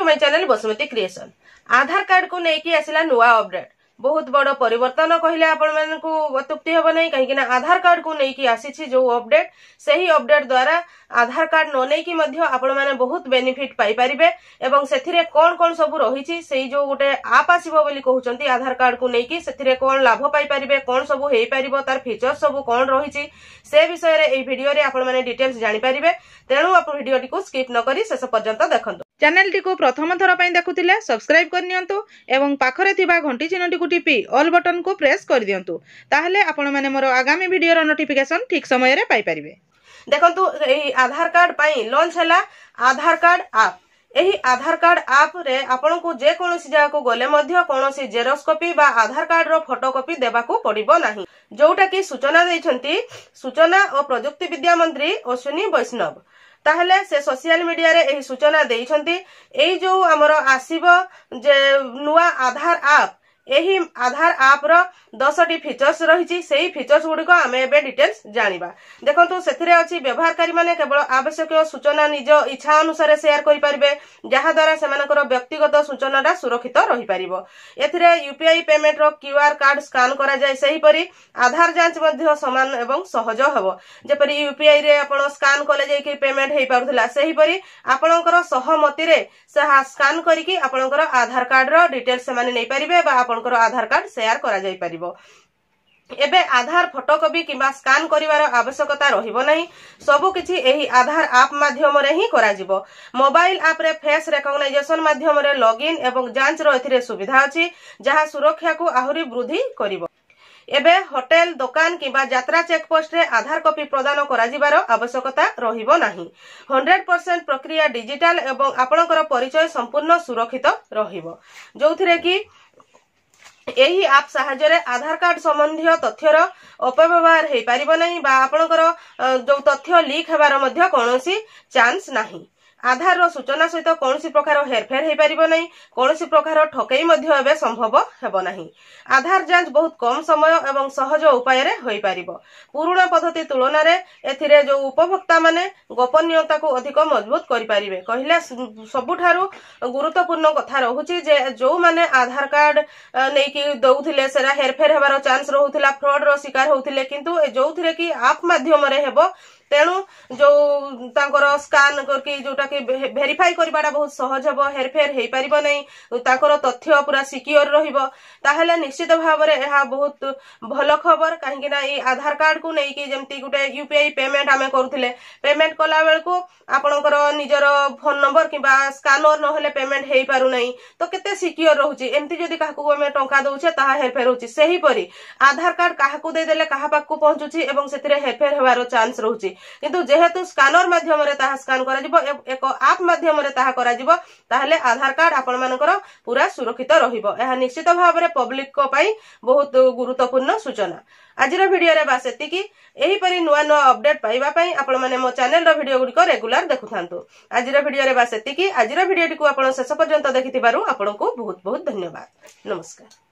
My channel Basumati creation. Aadhaar card को लेकिन आसला नुआ अपडेट बहुत बड़ परिवर्तन कहले आपण मानकु अत्युक्ति हेब नहीं कहीं आधार कार्ड को लेकिन आसी जो अपडेट सही अपडेट द्वारा आधार कार्ड न नहीं कि आपण माने बहुत बेनिफिट पाई परिबे एवं सेथिरे कोन कोन सब रहिछि सेही जो गोटे आप आसीबो बोली कहउचंती आधार कार्ड को लेकिन सेथिरे कोन लाभ पाई परिबे कोन सब हेई परिबो तार फीचर सब कोन रहिछि से विषय रे एई वीडियो रे आपण माने डिटेल्स जानि परिबे तेणु आप वीडियो टी को स्किप न करी शेष पर्यंत देखंतु। चैनल टी को प्रथम थर पई देखुतिले सब्सक्राइब कर नियंतु एवं पाखरे थिबा घंटी चिन्ह टी को टिपी ऑल बटन को प्रेस कर दियंतु ताहले आपण माने मोर आगामी वीडियो रो नोटिफिकेशन ठीक समय रे पाई परिबे। देखंतु एही आधार कार्ड पई लॉन्च हैला आधार कार्ड ऐप। एही आधार कार्ड ऐप रे आपण को जे कोनोसी जगह को गले मध्य कोनोसी जेरोक्स कॉपी बा आधार कार्ड रो फोटो कॉपी देबा को पड़िबो नाही जोटा की सूचना दैछंती सूचना और प्रजुक्ति विद्या मंत्री अश्विनी वैष्णव। ताहले से सोशल मीडिया रे एही सूचना दैछंती एही जो हमर आसीबो जे नुआ आधार ऐप एही आधार ऐप रो 10टी फीचर्स रहिछि सेही फीचर्स गुडी को हमें एबे डिटेल्स जानिबा। देखंतु सेथिरे अछि व्यवहारकारी माने केवल आवश्यक सूचना निज इच्छा अनुसार शेयर करि परिबे जहा द्वारा सेमानकर व्यक्तिगत सूचनाटा सुरक्षित रहि परिबो। एथिरे यूपीआई पेमेंट रो क्यूआर कार्ड स्कैन करा जाय सेही परि आधार जांच मध्ये समान एवं सहज हेबो जेपरि यूपीआई रे आपण स्कैन कले जाय कि पेमेंट हेई पारुथला सेही परि आपणकर सहमति रे से स्कैन करी कि आपणकर आधार कार्ड रो डिटेल्स सेमाने नै परिबे बा आपणकर आधार कार्ड शेयर करा जाय परिबो। एबे आधार फोटोकॉपी किंबा स्कैन करिवार आवश्यकता रहिबो नहीं सबु किछि एही आधार ऐप माध्यम रे ही करा जिवो। मोबाइल ऐप रे फेस रिकॉग्नाइजेशन माध्यम रे लॉगिन एवं जांच रो एथिरे सुविधा अछि जहा सुरक्षा को आहुरी वृद्धि करिवो। एबे होटेल दुकान किंबा यात्रा चेकपोस्ट रे आधार कॉपी प्रदान करा जिवार आवश्यकता रहिबो नाही 100% प्रक्रिया डिजिटल एवं आपणकर परिचय संपूर्ण सुरक्षित रहिबो जोथिरे कि एही ऐप साहाय्य रे आधार कार्ड संबंधी तथ्यर अपव्यवहार हेई परिबो नहीं बा आपणकर जो तथ्य लीक हेबार मध्य कोनोसी चांस नाही। आधार रो सूचना सहित कोनोसी प्रकार हेरफेर हेई परिबो नहीं कोनोसी प्रकार ठकई मध्य एबे संभव हेबो नहीं। आधार जांच बहुत कम समय एवं सहज उपाय रे होई परिबो। पुराना पद्धति तुलना रे एथिरे जो उपभोक्ता माने गोपनीयता को अधिक मजबूत करि परिबे कहिले सबुठारु गुरुत्वपूर्ण कथा रहुची जे जो माने आधार कार्ड नै कि दउथिले सेरा हेरफेर हेबार चांस रहुथिला फ्रॉड रो शिकार होउथिले किंतु जोथिरे कि ऐप माध्यम रे हेबो तेणु जो तांकर स्कैन करके जोटा कि वेरीफाई करबाटा बहुत सहज हेबो हेरफेर हेई परिबो नै तांकर तथ्य पूरा सिक्योर रहिबो ताहले निश्चित भाव रे एहा बहुत भलो खबर काहेकि ना ई आधार कार्ड को नै कि जेमति गुटे यूपीआई पेमेंट हमें करूथिले पेमेंट कला बेल को आपणकर निजर फोन नंबर किबा स्कैनर न हेले पेमेंट हेई पारु नै तो केते सिक्योर रहउची एमति जदी काहाकू हमें टंका दउछे ताहा हेरफेर होउची सेही परी आधार कार्ड काहाकू दे देले काहा पाकू पहुंचुची एवं सेतिरे हेरफेर हेबारो चांस रहउची किंतु जेहेतु स्कैनर माध्यम रे ताहा स्कैन करा जिवो एक ऐप माध्यम रे ताहा करा जिवो ताहले आधार कार्ड आपण मानकर पूरा सुरक्षित रहिबो। एहा निश्चित भाव रे पब्लिक को पई बहुत गुरुत्वपूर्ण सूचना। आजिर वीडियो रे बास एतिकी एही परी नुआ नुआ अपडेट पाइबा पई आपण माने मो चैनल रो वीडियो गुडी को रेगुलर देखुथांतु। आजिर वीडियो रे बास एतिकी आजिर वीडियो टी को आपण शेष पर्यंत देखिथिबारु आपण को बहुत बहुत धन्यवाद। नमस्कार।